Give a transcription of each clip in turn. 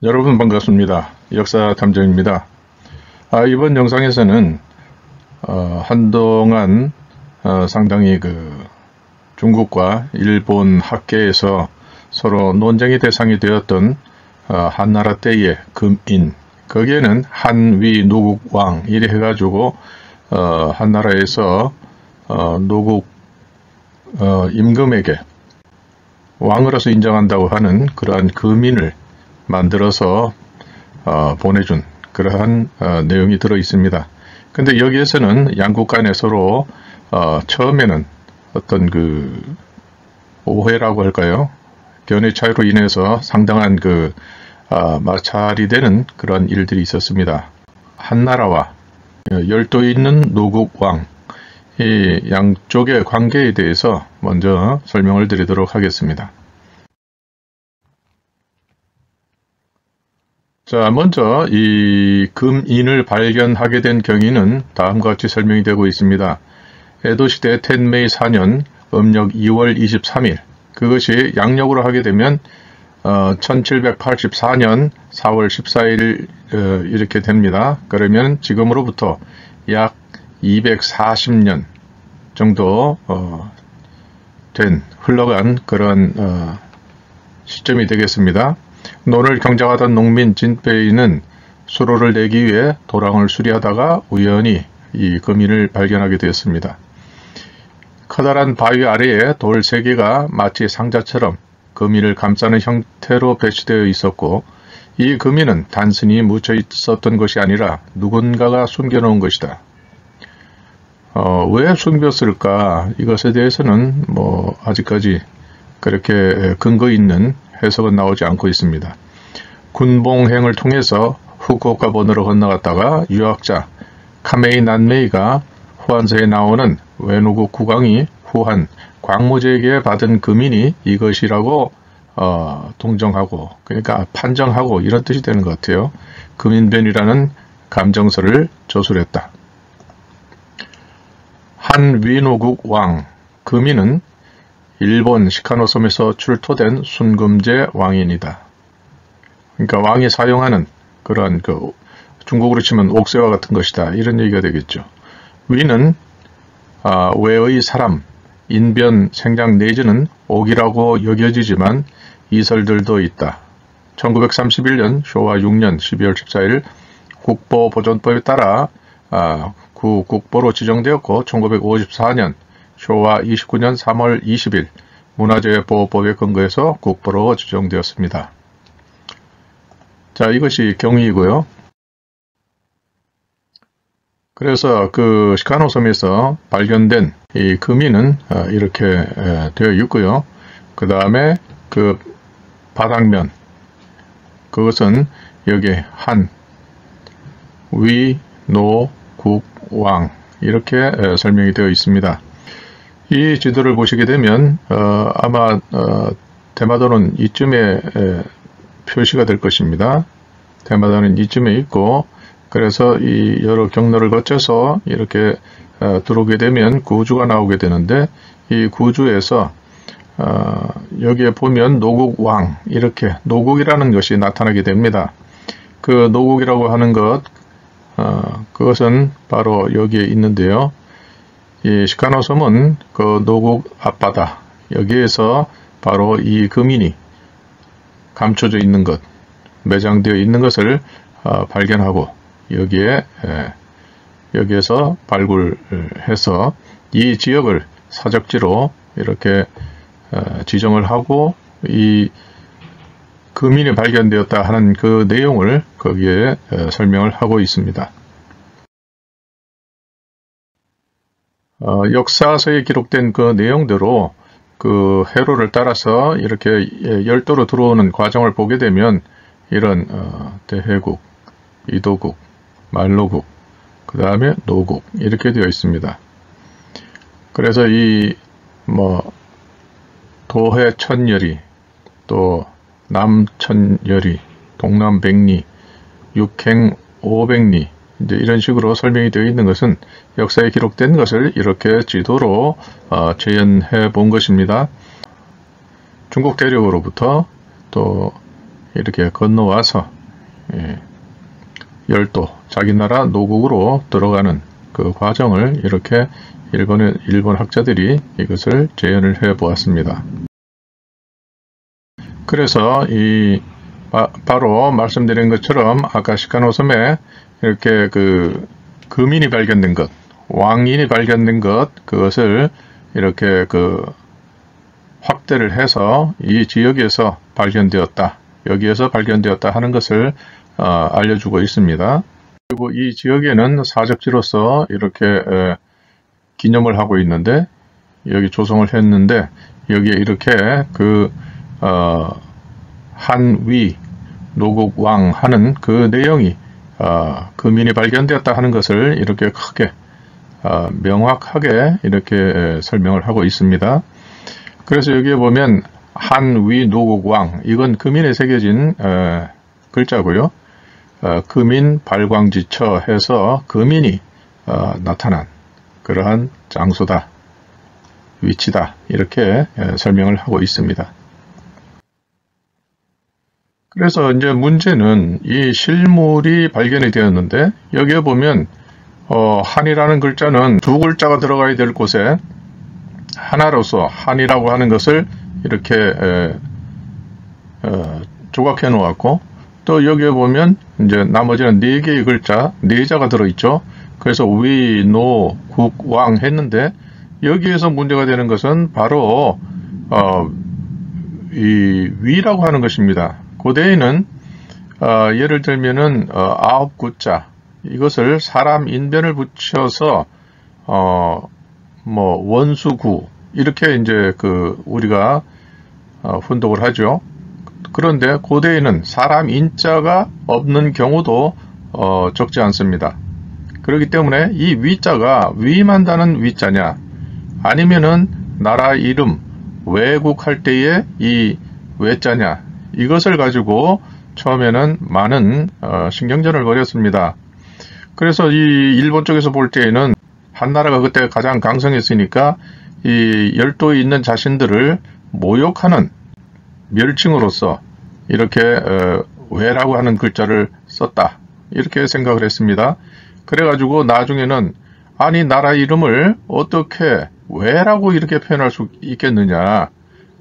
여러분 반갑습니다. 역사탐정입니다. 이번 영상에서는 한동안 상당히 중국과 일본 학계에서 서로 논쟁의 대상이 되었던 한나라 때의 금인, 거기에는 한위 노국왕 이래 해가지고 한나라에서 노국 임금에게 왕으로서 인정한다고 하는 그러한 금인을 만들어서 보내준 그러한 내용이 들어 있습니다. 근데 여기에서는 양국 간에 서로 처음에는 어떤 오해라고 할까요? 견해 차이로 인해서 상당한 마찰이 되는 그런 일들이 있었습니다. 한나라와 열도에 있는 노국왕, 이 양쪽의 관계에 대해서 먼저 설명을 드리도록 하겠습니다. 자, 먼저 이 금인을 발견하게 된 경위는 다음과 같이 설명이 되고 있습니다. 에도시대 텐메이 4년 음력 2월 23일, 그것이 양력으로 하게 되면 1784년 4월 14일 이렇게 됩니다. 그러면 지금으로부터 약 240년 정도 흘러간 그런 시점이 되겠습니다. 논을 경작하던 농민 진페이는 수로를 내기 위해 도랑을 수리하다가 우연히 이 금인을 발견하게 되었습니다. 커다란 바위 아래에 돌 3개가 마치 상자처럼 금인을 감싸는 형태로 배치되어 있었고, 이 금인은 단순히 묻혀 있었던 것이 아니라 누군가가 숨겨놓은 것이다. 왜 숨겼을까? 이것에 대해서는 아직까지 그렇게 근거 있는 해석은 나오지 않고 있습니다. 군봉행을 통해서 후쿠오카 본으로 건너갔다가 유학자 카메이 난메이가 후한서에 나오는 외노국 국왕이 후한 광무제에게 받은 금인이 이것이라고 동정하고, 그러니까 판정하고 이런 뜻이 되는 것 같아요. 금인변이라는 감정서를 조술했다. 한위노국 왕 금인은 일본 시카노섬에서 출토된 순금제 왕인이다. 그러니까 왕이 사용하는 그런 중국으로 치면 옥새와 같은 것이다, 이런 얘기가 되겠죠. 위는 외의 사람, 인변, 생장 내지는 옥이라고 여겨지지만 이설들도 있다. 1931년 쇼와 6년 12월 14일 국보보존법에 따라 국보로 지정되었고, 1954년 쇼와 29년 3월 20일 문화재보호법에 근거해서 국보로 지정되었습니다. 자, 이것이 경위이고요. 그래서 시카노섬에서 발견된 이 금인은 이렇게 되어 있고요. 그 다음에 바닥면, 그것은 여기 한, 위, 노, 국, 왕 이렇게 설명이 되어 있습니다. 이 지도를 보시게 되면 아마 대마도는 이쯤에 표시가 될 것입니다. 대마도는 이쯤에 있고, 그래서 이 여러 경로를 거쳐서 이렇게 들어오게 되면 구주가 나오게 되는데, 이 구주에서 여기에 보면 노국왕, 이렇게 노국이라는 것이 나타나게 됩니다. 그 노국이라고 하는 것, 그것은 바로 여기에 있는데요. 이 시카노섬은 노국 앞바다, 여기에서 바로 이 금인이 감춰져 있는 것, 매장되어 있는 것을 발견하고, 여기에서 발굴해서 이 지역을 사적지로 이렇게 지정을 하고, 이 금인이 발견되었다 하는 그 내용을 거기에 설명을 하고 있습니다. 역사서에 기록된 그 내용대로 해로를 따라서 이렇게 열도로 들어오는 과정을 보게 되면 이런 대해국, 이도국, 말로국, 그 다음에 노국 이렇게 되어 있습니다. 그래서 도해천여리, 또 남천여리, 동남백리, 육행 500리 이제 이런 식으로 설명이 되어 있는 것은 역사에 기록된 것을 이렇게 지도로 재현해 본 것입니다. 중국 대륙으로부터 또 이렇게 건너와서 열도, 자기 나라 노국으로 들어가는 그 과정을 이렇게 일본 학자들이 이것을 재현을 해 보았습니다. 그래서 바로 말씀드린 것처럼 아까 시카노섬에 이렇게 그 금인이 발견된 것, 왕인이 발견된 것, 그것을 이렇게 그 확대를 해서 이 지역에서 발견되었다, 여기에서 발견되었다 하는 것을 알려주고 있습니다. 그리고 이 지역에는 사적지로서 이렇게 기념을 하고 있는데, 여기 조성을 했는데 여기에 이렇게 그 한위 노국왕 하는 그 내용이 금인이 발견되었다 하는 것을 이렇게 크게 명확하게 이렇게 설명을 하고 있습니다. 그래서 여기에 보면 한위 노국왕, 이건 금인에 새겨진 글자고요. 금인 발광지처 해서 금인이 나타난 그러한 장소다, 위치다, 이렇게 설명을 하고 있습니다. 그래서 이제 문제는 이 실물이 발견이 되었는데, 여기에 보면 한이라는 글자는 두 글자가 들어가야 될 곳에 하나로서 한이라고 하는 것을 이렇게 조각해 놓았고, 또 여기에 보면 이제 나머지는 네 개의 글자, 네 자가 들어있죠. 그래서 위, 노, 국, 왕 했는데, 여기에서 문제가 되는 것은 바로 이 위라고 하는 것입니다. 고대에는 예를 들면은 9구자, 이것을 사람 인변을 붙여서 뭐 원수구 이렇게 이제 그 우리가 훈독을 하죠. 그런데 고대에는 사람 인자가 없는 경우도 적지 않습니다. 그렇기 때문에 이 위자가 위임한다는 위자냐, 아니면은 나라 이름 외국할 때의 이 외자냐, 이것을 가지고 처음에는 많은 신경전을 벌였습니다. 그래서 이 일본 쪽에서 볼 때에는 한나라가 그때 가장 강성했으니까 이 열도에 있는 자신들을 모욕하는 멸칭으로서 이렇게 외라고 하는 글자를 썼다, 이렇게 생각을 했습니다. 그래가지고 나중에는 아니 나라 이름을 어떻게 외라고 이렇게 표현할 수 있겠느냐,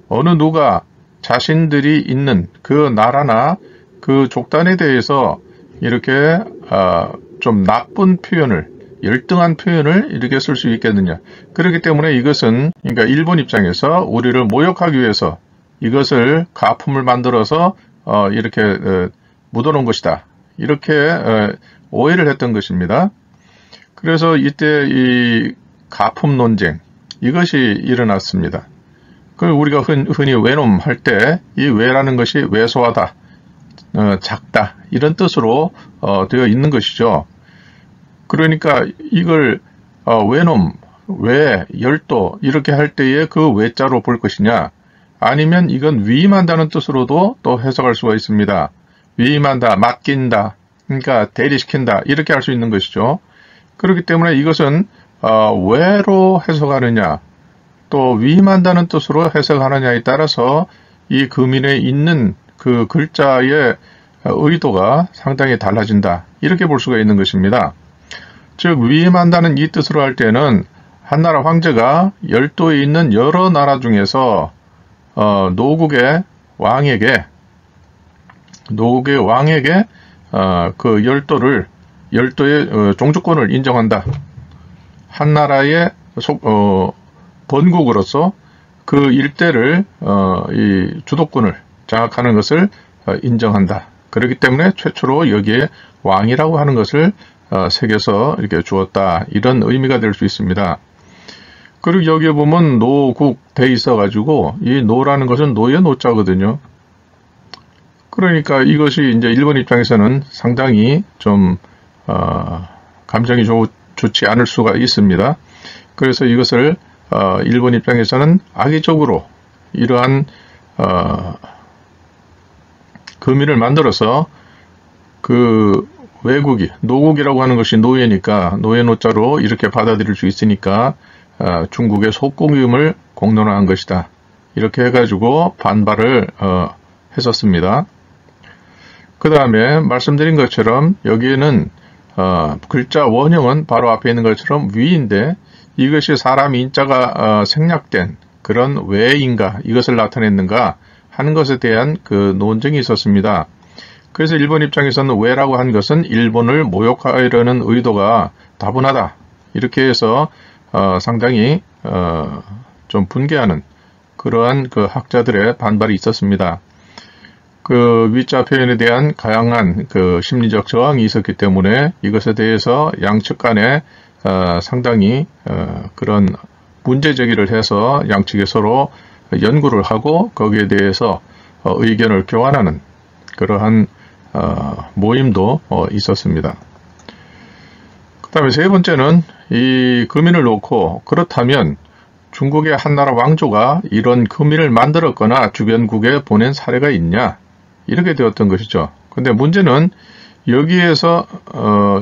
어느 누가 자신들이 있는 그 나라나 그 족단에 대해서 이렇게 좀 나쁜 표현을, 열등한 표현을 이렇게 쓸 수 있겠느냐. 그렇기 때문에 이것은, 그러니까 일본 입장에서 우리를 모욕하기 위해서 이것을 가품을 만들어서 이렇게 묻어놓은 것이다, 이렇게 오해를 했던 것입니다. 그래서 이때 이 가품 논쟁, 이것이 일어났습니다. 그 우리가 흔히 외놈 할 때 이 외라는 것이 왜소하다, 작다, 이런 뜻으로 되어 있는 것이죠. 그러니까 이걸 외놈, 외, 열도 이렇게 할 때에 그 외자로 볼 것이냐, 아니면 이건 위임한다는 뜻으로도 또 해석할 수가 있습니다. 위임한다, 맡긴다, 그러니까 대리시킨다, 이렇게 할 수 있는 것이죠. 그렇기 때문에 이것은 왜로 해석하느냐, 또 위임한다는 뜻으로 해석하느냐에 따라서 이 금인에 있는 그 글자의 의도가 상당히 달라진다, 이렇게 볼 수가 있는 것입니다. 즉 위임한다는 이 뜻으로 할 때는 한나라 황제가 열도에 있는 여러 나라 중에서 노국의 왕에게 그 열도의 종주권을 인정한다, 한나라의 본국으로서 그 일대를 이 주도권을 장악하는 것을 인정한다. 그렇기 때문에 최초로 여기에 왕이라고 하는 것을 새겨서 이렇게 주었다, 이런 의미가 될 수 있습니다. 그리고 여기에 보면 노국 돼 있어 가지고 이 노라는 것은 노의 노자거든요. 그러니까 이것이 이제 일본 입장에서는 상당히 좀 감정이 좋지 않을 수가 있습니다. 그래서 이것을 일본 입장에서는 악의적으로 이러한 금인을 만들어서 그 외국이, 노국이라고 하는 것이 노예니까 노예 노자로 이렇게 받아들일 수 있으니까 중국의 속국임을 공론화한 것이다, 이렇게 해가지고 반발을 했었습니다. 그 다음에 말씀드린 것처럼 여기에는 글자 원형은 바로 앞에 있는 것처럼 위인데 이것이 사람 인자가 생략된 그런 왜인가 이것을 나타냈는가 하는 것에 대한 그 논쟁이 있었습니다. 그래서 일본 입장에서는 왜라고 한 것은 일본을 모욕하려는 의도가 다분하다. 이렇게 해서 상당히 좀 분개하는 그러한 그 학자들의 반발이 있었습니다. 그 위자 표현에 대한 다양한 그 심리적 저항이 있었기 때문에 이것에 대해서 양측 간에 상당히 그런 문제 제기를 해서 양측에 서로 연구를 하고 거기에 대해서 의견을 교환하는 그러한 모임도 있었습니다. 그 다음에 세 번째는 이 금인을 놓고 그렇다면 중국의 한나라 왕조가 이런 금인을 만들었거나 주변국에 보낸 사례가 있냐 이렇게 되었던 것이죠. 근데 문제는 여기에서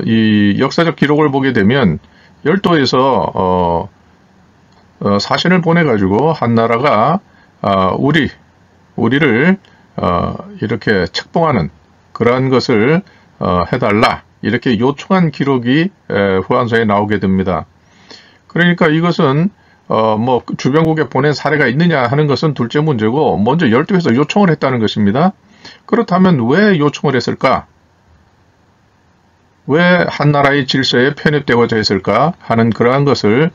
이 역사적 기록을 보게 되면 열도에서 사신을 보내가지고 한나라가 우리를 이렇게 책봉하는 그러한 것을 해달라 이렇게 요청한 기록이 후한서에 나오게 됩니다. 그러니까 이것은 뭐 주변국에 보낸 사례가 있느냐 하는 것은 둘째 문제고 먼저 열도에서 요청을 했다는 것입니다. 그렇다면 왜 요청을 했을까? 왜 한나라의 질서에 편입되고자 했을까 하는 그러한 것을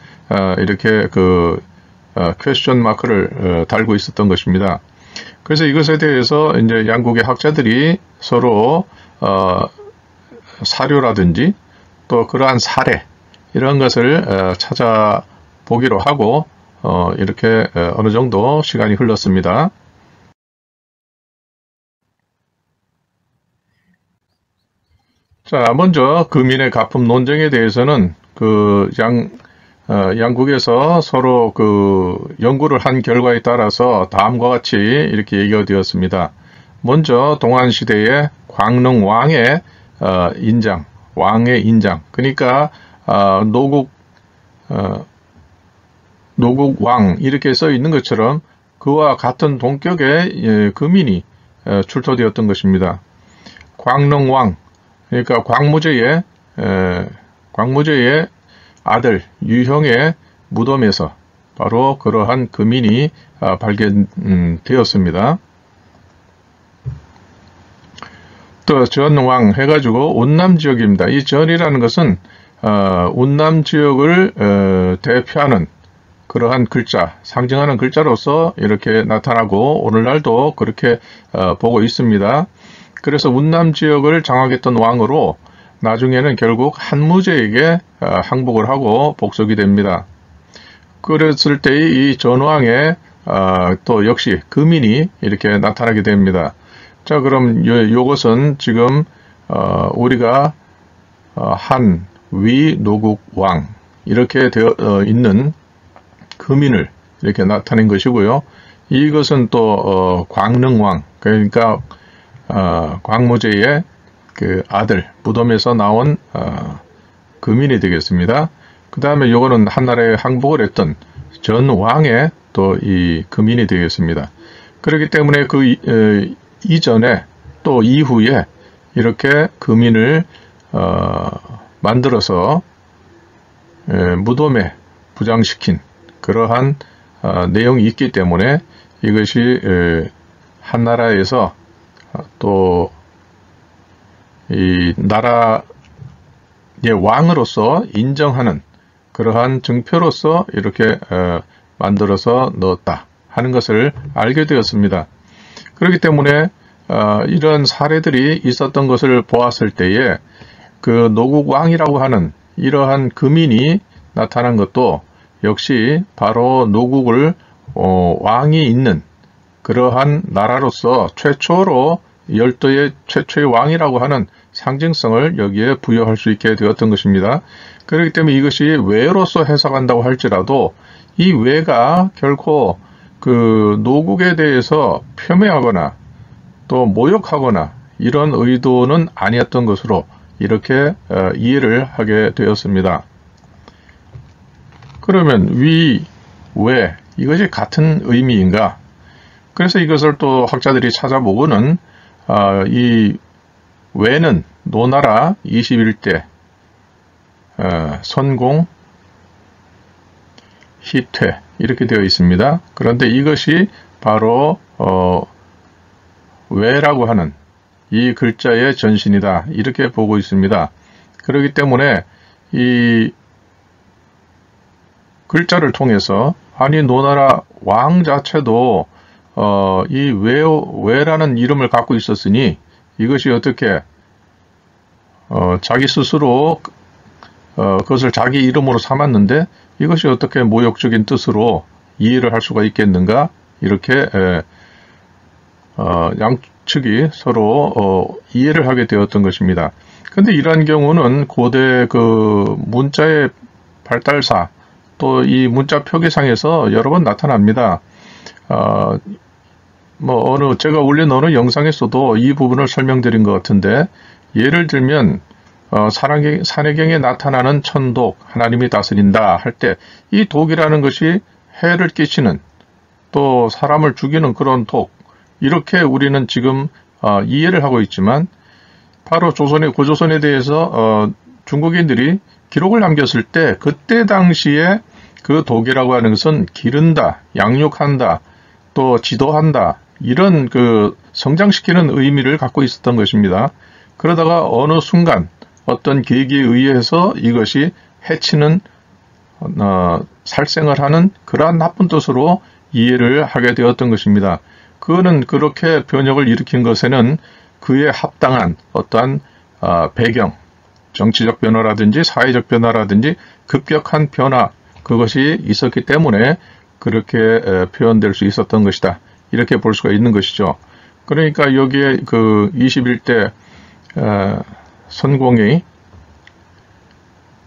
이렇게 그 퀘스천 마크를 달고 있었던 것입니다. 그래서 이것에 대해서 이제 양국의 학자들이 서로 사료라든지 또 그러한 사례 이런 것을 찾아보기로 하고 이렇게 어느 정도 시간이 흘렀습니다. 자, 먼저 금인의 가품 논쟁에 대해서는 그 양국에서 서로 그 연구를 한 결과에 따라서 다음과 같이 이렇게 얘기가 되었습니다. 먼저 동안시대의 광릉 왕의 인장, 왕의 인장, 그러니까 노국 왕 이렇게 써 있는 것처럼 그와 같은 동격의 금인이 출토되었던 것입니다. 광릉 왕, 그러니까 광무제의 아들 유형의 무덤에서 바로 그러한 금인이 발견되었습니다. 또 전왕 해가지고 운남 지역입니다. 이 전이라는 것은 운남 지역을 대표하는 그러한 글자, 상징하는 글자로서 이렇게 나타나고 오늘날도 그렇게 보고 있습니다. 그래서 운남 지역을 장악했던 왕으로 나중에는 결국 한무제에게 항복을 하고 복속이 됩니다. 그랬을 때의 이 전왕의 또 역시 금인이 이렇게 나타나게 됩니다. 자, 그럼 요것은 지금 우리가 한, 위, 노국, 왕 이렇게 되어 있는 금인을 이렇게 나타낸 것이고요. 이것은 또 광릉왕, 그러니까 광무제의 그 아들 무덤에서 나온 금인이 되겠습니다. 그 다음에 요거는 한나라에 항복을 했던 전왕의 또 이 금인이 되겠습니다. 그렇기 때문에 그 이전에 또 이후에 이렇게 금인을 만들어서 무덤에 부장시킨 그러한 내용이 있기 때문에 이것이 한나라에서 또 이 나라의 왕으로서 인정하는 그러한 증표로서 이렇게 만들어서 넣었다 하는 것을 알게 되었습니다. 그렇기 때문에 이런 사례들이 있었던 것을 보았을 때에 그 노국왕이라고 하는 이러한 금인이 나타난 것도 역시 바로 노국을 왕이 있는 그러한 나라로서 최초로 열도의 최초의 왕이라고 하는 상징성을 여기에 부여할 수 있게 되었던 것입니다. 그렇기 때문에 이것이 왜로서 해석한다고 할지라도 이 왜가 결코 그 노국에 대해서 폄훼하거나 또 모욕하거나 이런 의도는 아니었던 것으로 이렇게 이해를 하게 되었습니다. 그러면 위, 왜 이것이 같은 의미인가? 그래서 이것을 또 학자들이 찾아보고는 이 외는 노나라 21대 선공 희퇴 이렇게 되어 있습니다. 그런데 이것이 바로 외라고 하는 이 글자의 전신이다 이렇게 보고 있습니다. 그렇기 때문에 이 글자를 통해서 아니 노나라 왕 자체도 이 외라는 이름을 갖고 있었으니 이것이 어떻게 자기 스스로 그것을 자기 이름으로 삼았는데 이것이 어떻게 모욕적인 뜻으로 이해를 할 수가 있겠는가 이렇게 양측이 서로 이해를 하게 되었던 것입니다. 근데 이러한 경우는 고대 그 문자의 발달사 또 이 문자 표기상에서 여러 번 나타납니다. 제가 올린 어느 영상에서도 이 부분을 설명드린 것 같은데 예를 들면 산해경에 나타나는 천독 하나님이 다스린다 할 때 이 독이라는 것이 해를 끼치는 또 사람을 죽이는 그런 독 이렇게 우리는 지금 이해를 하고 있지만 바로 고조선에 대해서 중국인들이 기록을 남겼을 때 그때 당시에 그 독이라고 하는 것은 기른다, 양육한다, 또 지도한다 이런 그 성장시키는 의미를 갖고 있었던 것입니다. 그러다가 어느 순간 어떤 계기에 의해서 이것이 해치는 살생을 하는 그러한 나쁜 뜻으로 이해를 하게 되었던 것입니다. 그거는 그렇게 변혁을 일으킨 것에는 그에 합당한 어떠한 배경, 정치적 변화라든지 사회적 변화라든지 급격한 변화 그것이 있었기 때문에 그렇게 표현될 수 있었던 것이다. 이렇게 볼 수가 있는 것이죠. 그러니까 여기에 그 21대 선공이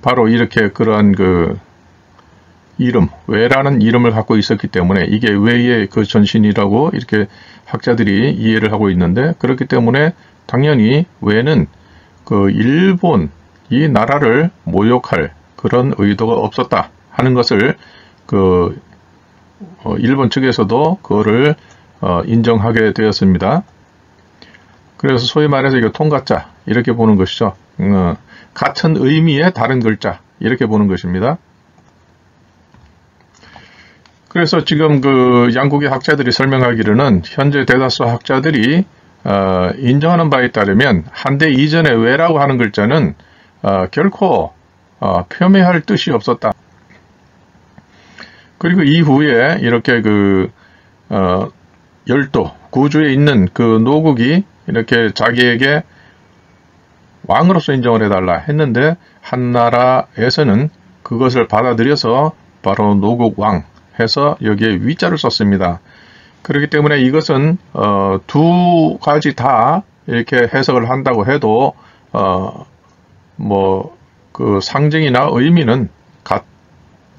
바로 이렇게 그러한 그 이름, 외라는 이름을 갖고 있었기 때문에 이게 외의 그 전신이라고 이렇게 학자들이 이해를 하고 있는데 그렇기 때문에 당연히 외는 그 일본 이 나라를 모욕할 그런 의도가 없었다 하는 것을 그 일본 측에서도 그거를 인정하게 되었습니다. 그래서 소위 말해서 이거 통가자 이렇게 보는 것이죠. 같은 의미의 다른 글자 이렇게 보는 것입니다. 그래서 지금 그 양국의 학자들이 설명하기로는 현재 대다수 학자들이 인정하는 바에 따르면 한대 이전의 외라고 하는 글자는 결코 표매할 뜻이 없었다. 그리고 이후에 이렇게 그 열도 구주에 있는 그 노국이 이렇게 자기에게 왕으로서 인정을 해달라 했는데 한나라에서는 그것을 받아들여서 바로 노국 왕 해서 여기에 위자를 썼습니다. 그렇기 때문에 이것은 두 가지 다 이렇게 해석을 한다고 해도 그 상징이나 의미는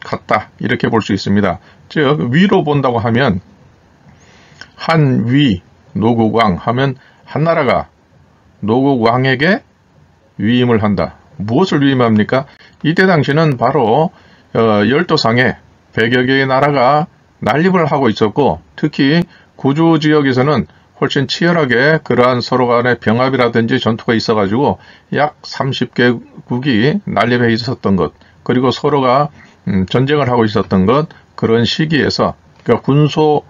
같다 이렇게 볼 수 있습니다. 즉 위로 본다고 하면 한위 노국왕 하면 한나라가 노국왕에게 위임을 한다. 무엇을 위임합니까? 이때 당시는 바로 열도상에 100여 개의 나라가 난립을 하고 있었고 특히 구주 지역에서는 훨씬 치열하게 그러한 서로 간의 병합이라든지 전투가 있어가지고 약 30개국이 난립해 있었던 것 그리고 서로가 전쟁을 하고 있었던 것 그런 시기에서 그러니까 군소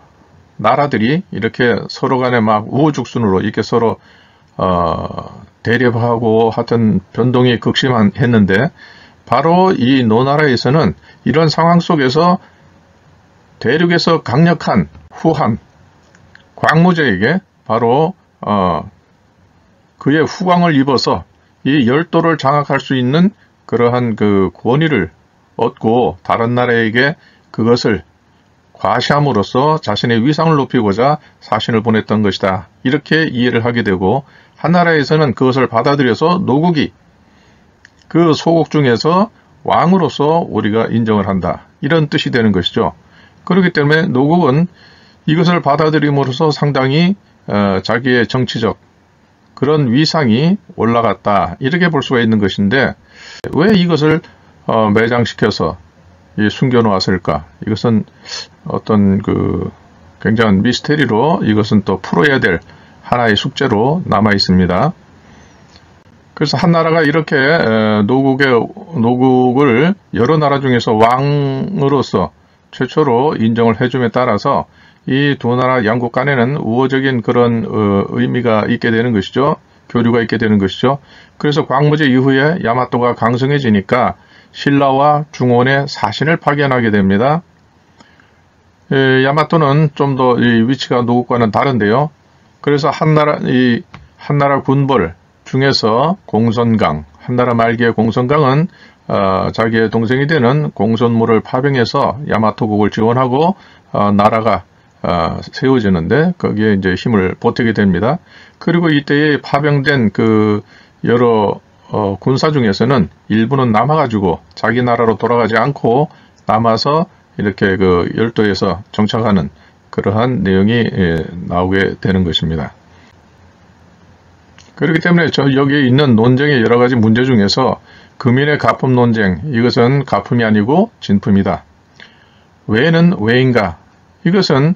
나라들이 이렇게 서로 간에 막 우후죽순으로 이렇게 서로 대립하고 하여튼 변동이 극심했는데 바로 이 노나라에서는 이런 상황 속에서 대륙에서 강력한 후한 광무제에게 바로 그의 후광을 입어서 이 열도를 장악할 수 있는 그러한 그 권위를 얻고 다른 나라에게 그것을 과시함으로써 자신의 위상을 높이고자 사신을 보냈던 것이다. 이렇게 이해를 하게 되고 한나라에서는 그것을 받아들여서 노국이 그 소국 중에서 왕으로서 우리가 인정을 한다. 이런 뜻이 되는 것이죠. 그렇기 때문에 노국은 이것을 받아들임으로써 상당히 자기의 정치적 그런 위상이 올라갔다. 이렇게 볼 수가 있는 것인데 왜 이것을 매장시켜서 숨겨놓았을까? 이것은 어떤 그 굉장한 미스테리로 이것은 또 풀어야 될 하나의 숙제로 남아 있습니다. 그래서 한나라가 이렇게 노국을 여러 나라 중에서 왕으로서 최초로 인정을 해줌에 따라서 이 두 나라 양국 간에는 우호적인 그런 의미가 있게 되는 것이죠. 교류가 있게 되는 것이죠. 그래서 광무제 이후에 야마토가 강성해지니까 신라와 중원의 사신을 파견하게 됩니다. 야마토는 좀 더 위치가 노국과는 다른데요. 그래서 한나라 군벌 중에서 공손강, 한나라 말기의 공손강은 자기의 동생이 되는 공손무를 파병해서 야마토국을 지원하고 나라가 세워지는데 거기에 이제 힘을 보태게 됩니다. 그리고 이때에 파병된 그 여러 군사 중에서는 일부는 남아가지고 자기 나라로 돌아가지 않고 남아서 이렇게 그 열도에서 정착하는 그러한 내용이 나오게 되는 것입니다. 그렇기 때문에 여기에 있는 논쟁의 여러 가지 문제 중에서 금인의 가품 논쟁, 이것은 가품이 아니고 진품이다. 왜는 왜인가? 이것은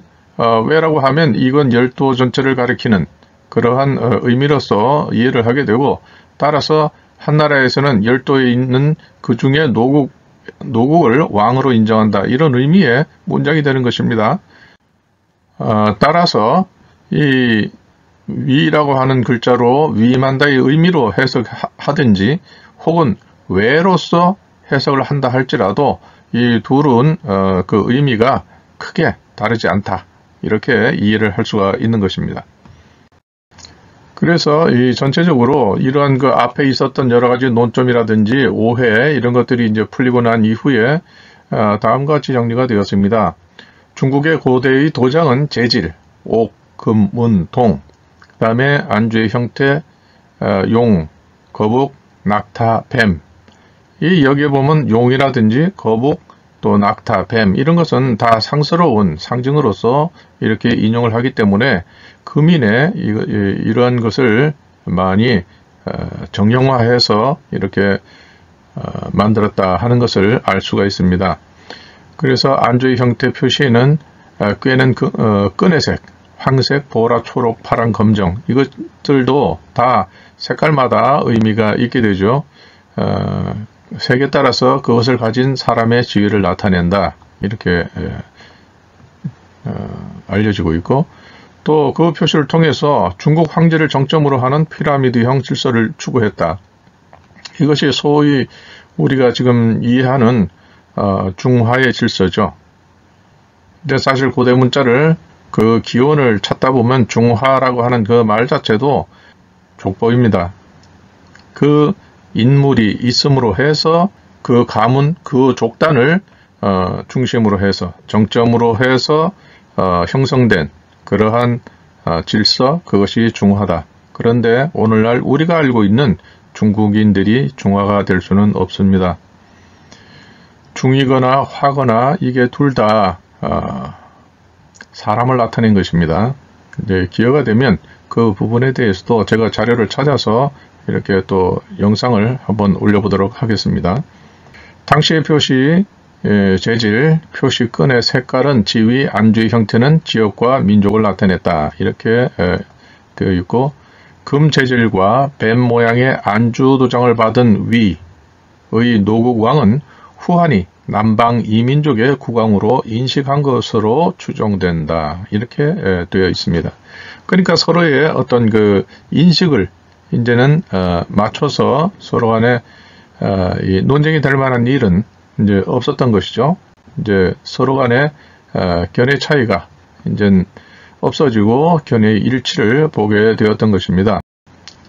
왜라고 하면 이건 열도 전체를 가리키는 그러한 의미로서 이해를 하게 되고, 따라서 한나라에서는 열도에 있는 그 중에 노국을 왕으로 인정한다, 이런 의미의 문장이 되는 것입니다. 따라서 이 위라고 하는 글자로 위임한다의 의미로 해석하든지 혹은 왜로서 해석을 한다 할지라도 이 둘은 그 의미가 크게 다르지 않다, 이렇게 이해를 할 수가 있는 것입니다. 그래서 이 전체적으로 이러한 그 앞에 있었던 여러 가지 논점이라든지 오해 이런 것들이 이제 풀리고 난 이후에 다음과 같이 정리가 되었습니다. 중국의 고대의 도장은 재질, 옥, 금, 문, 동, 그 다음에 안주의 형태, 용, 거북, 낙타, 뱀. 여기에 보면 용이라든지 거북, 또 낙타, 뱀 이런 것은 다 상스러운 상징으로서 이렇게 인용을 하기 때문에 금인의 이러한 것을 많이 정형화해서 이렇게 만들었다 하는 것을 알 수가 있습니다. 그래서 안주의 형태 표시에는 꾀는 끈의색, 황색, 보라, 초록, 파란, 검정 이것들도 다 색깔마다 의미가 있게 되죠. 색에 따라서 그것을 가진 사람의 지위를 나타낸다, 이렇게 알려지고 있고, 또 그 표시를 통해서 중국 황제를 정점으로 하는 피라미드형 질서를 추구했다. 이것이 소위 우리가 지금 이해하는 중화의 질서죠. 근데 사실 고대 문자를 그 기원을 찾다 보면 중화라고 하는 그 말 자체도 족보입니다. 그 인물이 있음으로 해서 그 가문, 그 족단을 중심으로 해서 정점으로 해서 형성된 그러한 질서, 그것이 중화다. 그런데 오늘날 우리가 알고 있는 중국인들이 중화가 될 수는 없습니다. 중이거나 화거나 이게 둘 다 사람을 나타낸 것입니다. 이제 기회가 되면 그 부분에 대해서도 제가 자료를 찾아서 이렇게 또 영상을 한번 올려보도록 하겠습니다. 당시의 표시 재질, 표시끈의 색깔은 지위, 안주의 형태는 지역과 민족을 나타냈다, 이렇게 되어 있고, 금 재질과 뱀 모양의 안주 도장을 받은 위의 노국왕은 후한이 남방 이민족의 국왕으로 인식한 것으로 추정된다, 이렇게 되어 있습니다. 그러니까 서로의 어떤 그 인식을 이제는 맞춰서 서로 간에 이 논쟁이 될 만한 일은 이제 없었던 것이죠. 이제 서로 간에 견해 차이가 이제 없어지고 견해의 일치를 보게 되었던 것입니다.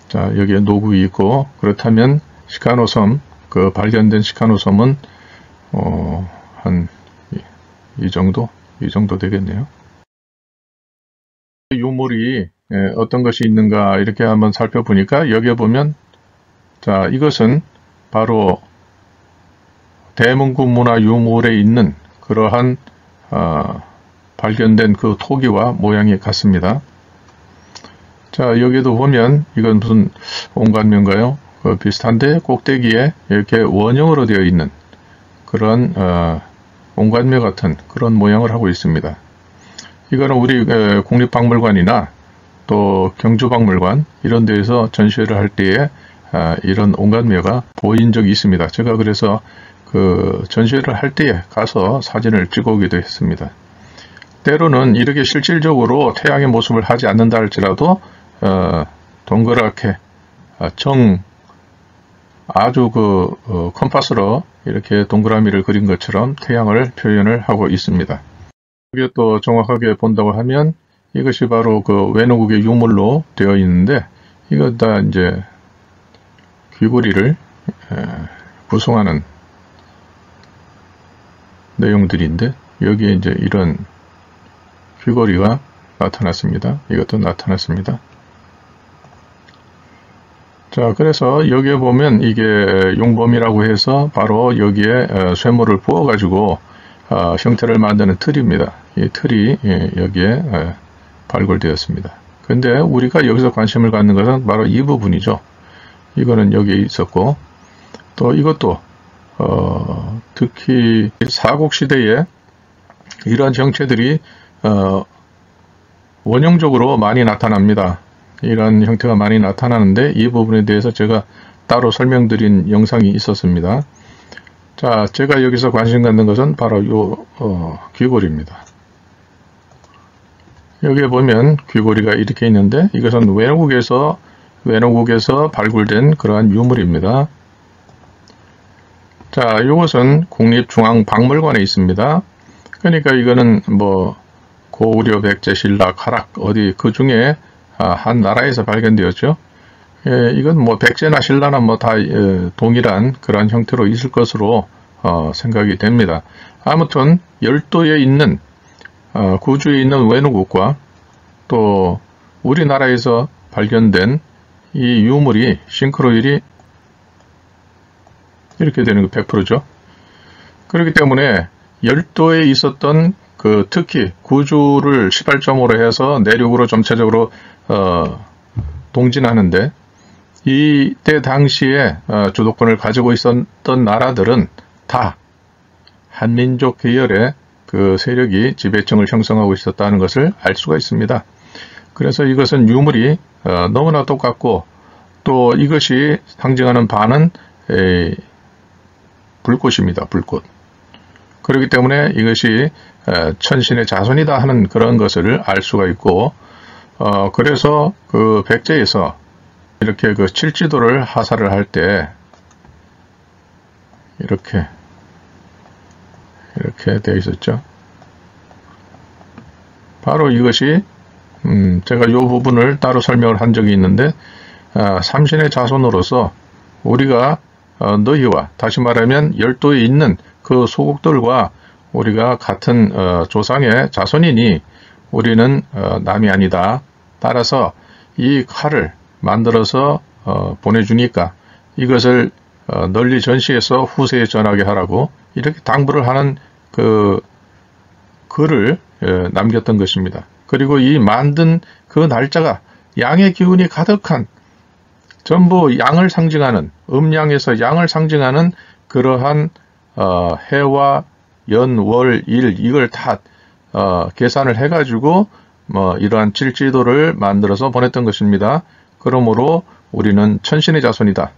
자, 여기에 노국이 있고, 그렇다면 시카노섬, 그 발견된 시카노섬은 한 이 정도 되겠네요. 유물이 어떤 것이 있는가 이렇게 한번 살펴보니까, 여기에 보면 자, 이것은 바로 대문구 문화 유물에 있는 그러한 발견된 그 토기와 모양이 같습니다. 자, 여기에도 보면 이건 무슨 온관면가요? 비슷한데 꼭대기에 이렇게 원형으로 되어 있는 그런 온관면 같은 그런 모양을 하고 있습니다. 이거는 우리 국립박물관이나 또 경주박물관 이런 데에서 전시회를 할 때에 이런 온갖 묘가 보인 적이 있습니다. 제가 그래서 그 전시회를 할 때에 가서 사진을 찍어오기도 했습니다. 때로는 이렇게 실질적으로 태양의 모습을 하지 않는다 할지라도 동그랗게 아주 컴파스로 이렇게 동그라미를 그린 것처럼 태양을 표현을 하고 있습니다. 이게 또 정확하게 본다고 하면 이것이 바로 그 외노국의 유물로 되어 있는데, 이거 다 이제 귀고리를 구성하는 내용들인데, 여기에 이제 이런 귀고리가 나타났습니다. 이것도 나타났습니다. 자, 그래서 여기에 보면 이게 용범이라고 해서 바로 여기에 쇠물을 부어 가지고 형태를 만드는 틀입니다. 이 틀이 여기에 발굴되었습니다. 근데 우리가 여기서 관심을 갖는 것은 바로 이 부분이죠. 이거는 여기에 있었고, 또 이것도 특히 사국시대에 이러한 정체들이 원형적으로 많이 나타납니다. 이런 형태가 많이 나타나는데, 이 부분에 대해서 제가 따로 설명드린 영상이 있었습니다. 자, 제가 여기서 관심 갖는 것은 바로 요 귀고리입니다. 여기에 보면 귀고리가 이렇게 있는데, 이것은 외노국에서 발굴된 그러한 유물입니다. 자, 이것은 국립중앙박물관에 있습니다. 그러니까 이거는 뭐 고구려, 백제, 신라, 가락 어디 그 중에 한 나라에서 발견되었죠. 이건 뭐 백제나 신라나 뭐 다 동일한 그러한 형태로 있을 것으로 생각이 됩니다. 아무튼 열도에 있는 구주에 있는 외노국과 또 우리나라에서 발견된 이 유물이 싱크로율이 이렇게 되는 거 100%죠. 그렇기 때문에 열도에 있었던 특히 구주를 시발점으로 해서 내륙으로 점차적으로 동진하는데, 이때 당시에 주도권을 가지고 있었던 나라들은 다 한민족 계열의 그 세력이 지배층을 형성하고 있었다는 것을 알 수가 있습니다. 그래서 이것은 유물이 너무나 똑같고, 또 이것이 상징하는 바는 불꽃입니다. 불꽃. 그렇기 때문에 이것이 천신의 자손이다 하는 그런 것을 알 수가 있고, 그래서 그 백제에서 이렇게 그 칠지도를 하사를 할 때 이렇게 되어 있었죠. 바로 이것이 제가 이 부분을 따로 설명을 한 적이 있는데, 삼신의 자손으로서 우리가 너희와, 다시 말하면 열도에 있는 그 소국들과 우리가 같은 조상의 자손이니 우리는 남이 아니다. 따라서 이 칼을 만들어서 보내주니까 이것을 널리 전시해서 후세에 전하게 하라고 이렇게 당부를 하는 그 글을 남겼던 것입니다. 그리고 이 만든 그 날짜가 양의 기운이 가득한, 전부 양을 상징하는, 음양에서 양을 상징하는 그러한 해와 연, 월, 일, 이걸 다 계산을 해가지고 이러한 칠지도를 만들어서 보냈던 것입니다. 그러므로 우리는 천신의 자손이다.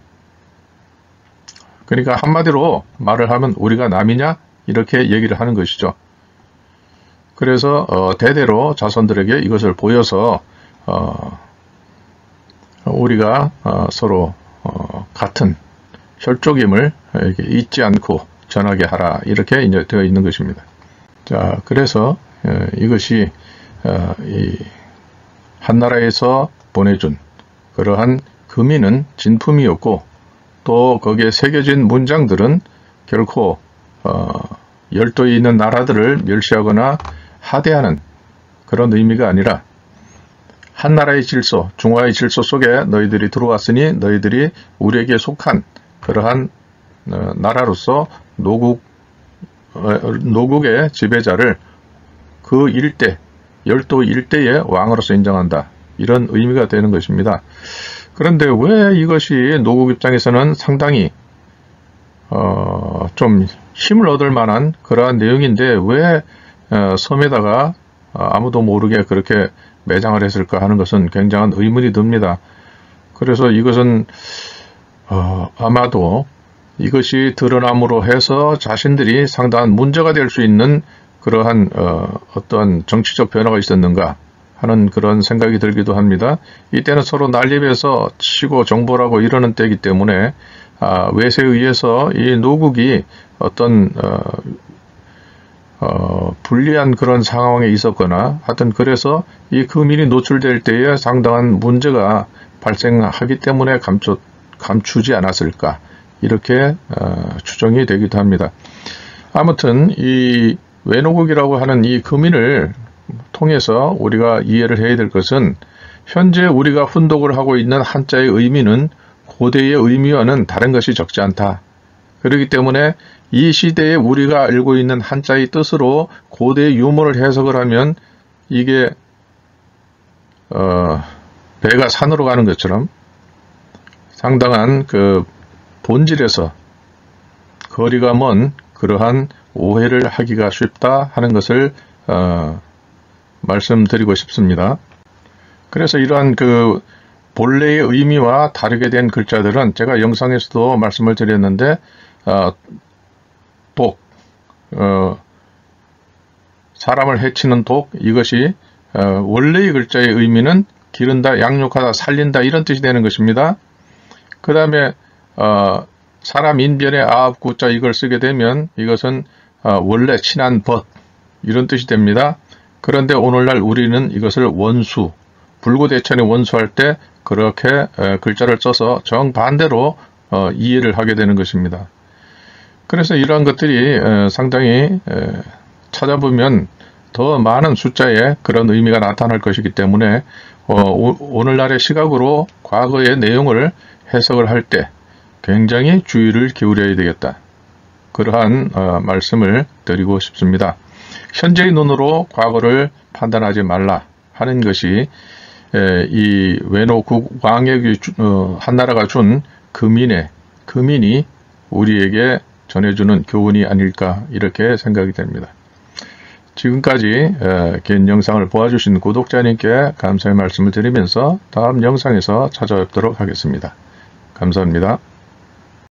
그러니까 한마디로 말을 하면 우리가 남이냐? 이렇게 얘기를 하는 것이죠. 그래서 대대로 자손들에게 이것을 보여서 우리가 서로 같은 혈족임을 잊지 않고 전하게 하라, 이렇게 이제 되어 있는 것입니다. 자, 그래서 이것이 이 한나라에서 보내준 그러한 금이는 진품이었고, 또 거기에 새겨진 문장들은 결코 열도에 있는 나라들을 멸시하거나 하대하는 그런 의미가 아니라, 한나라의 질서, 중화의 질서 속에 너희들이 들어왔으니 너희들이 우리에게 속한 그러한 나라로서 노국의 지배자를 그 일대, 열도 일대의 왕으로서 인정한다, 이런 의미가 되는 것입니다. 그런데 왜 이것이 노국 입장에서는 상당히 좀 힘을 얻을 만한 그러한 내용인데 왜 섬에다가 아무도 모르게 그렇게 매장을 했을까 하는 것은 굉장한 의문이 듭니다. 그래서 이것은 아마도 이것이 드러남으로 해서 자신들이 상당한 문제가 될 수 있는 그러한 어떤 정치적 변화가 있었는가 하는 그런 생각이 들기도 합니다. 이때는 서로 난립해서 치고 정벌하고 이러는 때이기 때문에 외세에 의해서 이 노국이 어떤 불리한 그런 상황에 있었거나 하여튼 그래서 이 금인이 노출될 때에 상당한 문제가 발생하기 때문에 감추지 않았을까 이렇게 추정이 되기도 합니다. 아무튼 이 외노국이라고 하는 이 금인을 통해서 우리가 이해를 해야 될 것은 현재 우리가 훈독을 하고 있는 한자의 의미는 고대의 의미와는 다른 것이 적지 않다. 그렇기 때문에 이 시대에 우리가 알고 있는 한자의 뜻으로 고대의 유물을 해석을 하면 이게 배가 산으로 가는 것처럼 상당한 그 본질에서 거리가 먼 그러한 오해를 하기가 쉽다 하는 것을 말씀드리고 싶습니다. 그래서 이러한 그 본래의 의미와 다르게 된 글자들은 제가 영상에서도 말씀을 드렸는데 독, 사람을 해치는 독, 이것이 원래의 글자의 의미는 기른다, 양육하다, 살린다 이런 뜻이 되는 것입니다. 그 다음에 사람 인변의 아합구자 이걸 쓰게 되면 이것은 원래 친한 벗 이런 뜻이 됩니다. 그런데 오늘날 우리는 이것을 원수, 불구대천의 원수할 때 그렇게 글자를 써서 정반대로 이해를 하게 되는 것입니다. 그래서 이러한 것들이 상당히 찾아보면 더 많은 숫자의 그런 의미가 나타날 것이기 때문에 오늘날의 시각으로 과거의 내용을 해석을 할 때 굉장히 주의를 기울여야 되겠다. 그러한 말씀을 드리고 싶습니다. 현재의 눈으로 과거를 판단하지 말라 하는 것이 이 외노국 왕에게 한나라가 준 금인이 우리에게 전해주는 교훈이 아닐까 이렇게 생각이 됩니다. 지금까지 긴 영상을 보아주신 구독자님께 감사의 말씀을 드리면서 다음 영상에서 찾아뵙도록 하겠습니다. 감사합니다.